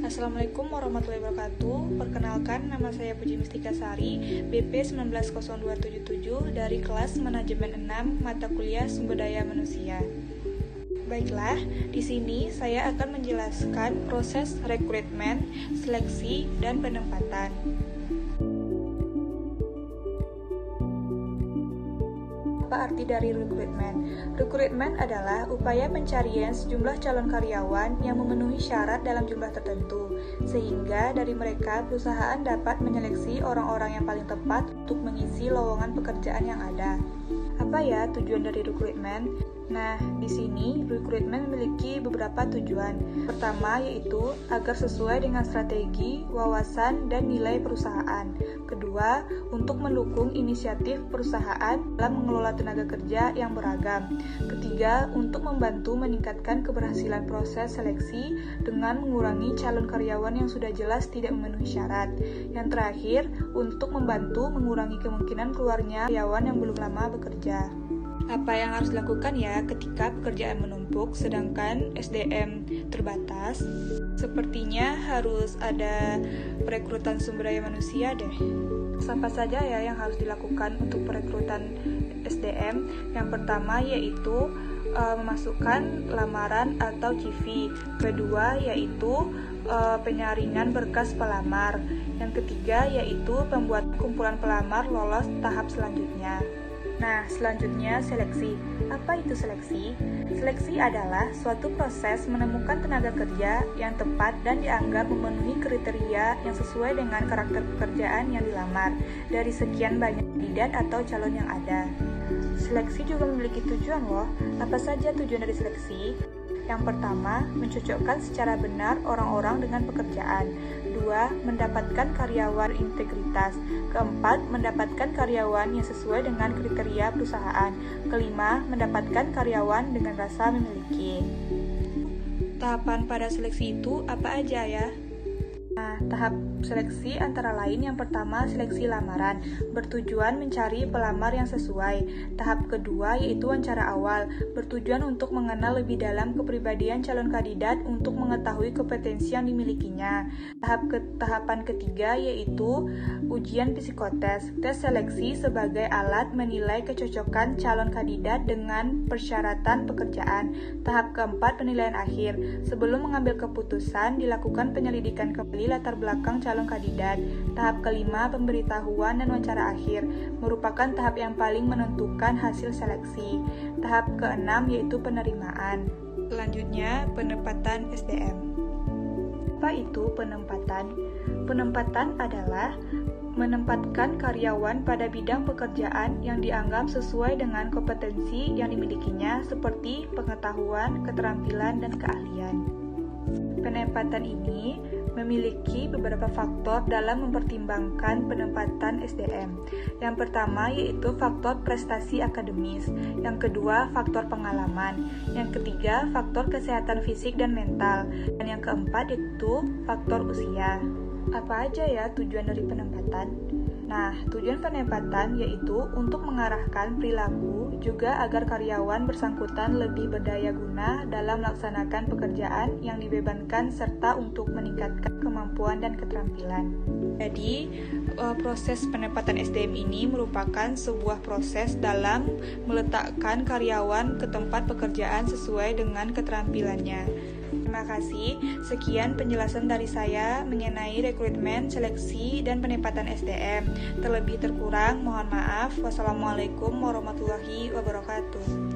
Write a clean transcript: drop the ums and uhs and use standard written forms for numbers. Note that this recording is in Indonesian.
Assalamualaikum warahmatullahi wabarakatuh. Perkenalkan, nama saya Puji Mistika Sari, BP 190277 dari kelas Manajemen 6 Mata Kuliah Sumber Daya Manusia. Baiklah, di sini saya akan menjelaskan proses rekrutmen, seleksi, dan penempatan. Apa arti dari rekrutmen? Rekrutmen adalah upaya pencarian sejumlah calon karyawan yang memenuhi syarat dalam jumlah tertentu, sehingga dari mereka perusahaan dapat menyeleksi orang-orang yang paling tepat untuk mengisi lowongan pekerjaan yang ada. Apa ya tujuan dari rekrutmen? Nah, di sini rekrutmen memiliki beberapa tujuan. Pertama yaitu agar sesuai dengan strategi, wawasan, dan nilai perusahaan. Kedua, untuk mendukung inisiatif perusahaan dalam mengelola tenaga kerja yang beragam. Ketiga, untuk membantu meningkatkan keberhasilan proses seleksi dengan mengurangi calon karyawan yang sudah jelas tidak memenuhi syarat. Yang terakhir, untuk membantu mengurangi kemungkinan keluarnya karyawan yang belum lama bekerja. Apa yang harus dilakukan ya ketika pekerjaan menumpuk sedangkan SDM terbatas? Sepertinya harus ada perekrutan sumber daya manusia deh. Apa saja ya yang harus dilakukan untuk perekrutan SDM? Yang pertama yaitu memasukkan lamaran atau CV. Kedua yaitu penyaringan berkas pelamar. Yang ketiga yaitu pembuat kumpulan pelamar lolos tahap selanjutnya. Nah, selanjutnya seleksi. Apa itu seleksi? Seleksi adalah suatu proses menemukan tenaga kerja yang tepat dan dianggap memenuhi kriteria yang sesuai dengan karakter pekerjaan yang dilamar dari sekian banyak kandidat atau calon yang ada. Seleksi juga memiliki tujuan loh. Apa saja tujuan dari seleksi? Yang pertama, mencocokkan secara benar orang-orang dengan pekerjaan. Dua, mendapatkan karyawan berintegritas. Keempat, mendapatkan karyawan yang sesuai dengan kriteria perusahaan. Kelima, mendapatkan karyawan dengan rasa memiliki. Tahapan pada seleksi itu apa aja ya? Nah, tahap seleksi antara lain yang pertama seleksi lamaran, bertujuan mencari pelamar yang sesuai. Tahap kedua yaitu wawancara awal, bertujuan untuk mengenal lebih dalam kepribadian calon kandidat untuk mengetahui kompetensi yang dimilikinya. Tahapan ketiga yaitu ujian psikotes, tes seleksi sebagai alat menilai kecocokan calon kandidat dengan persyaratan pekerjaan. Tahap keempat penilaian akhir, sebelum mengambil keputusan dilakukan penyelidikan kembali latar belakang calon kandidat. Tahap kelima, pemberitahuan dan wawancara akhir, merupakan tahap yang paling menentukan hasil seleksi. Tahap keenam yaitu penerimaan. Selanjutnya, penempatan SDM. Apa itu penempatan? Penempatan adalah menempatkan karyawan pada bidang pekerjaan yang dianggap sesuai dengan kompetensi yang dimilikinya seperti pengetahuan, keterampilan, dan keahlian. Penempatan ini memiliki beberapa faktor dalam mempertimbangkan penempatan SDM. Yang pertama yaitu faktor prestasi akademis, yang kedua faktor pengalaman, yang ketiga faktor kesehatan fisik dan mental, dan yang keempat yaitu faktor usia. Apa aja ya tujuan dari penempatan? Nah, tujuan penempatan yaitu untuk mengarahkan perilaku juga agar karyawan bersangkutan lebih berdaya guna dalam melaksanakan pekerjaan yang dibebankan serta untuk meningkatkan kemampuan dan keterampilan. Jadi, proses penempatan SDM ini merupakan sebuah proses dalam meletakkan karyawan ke tempat pekerjaan sesuai dengan keterampilannya. Terima kasih. Sekian penjelasan dari saya mengenai rekrutmen, seleksi, dan penempatan SDM. Terlebih terkurang, mohon maaf. Wassalamualaikum warahmatullahi wabarakatuh.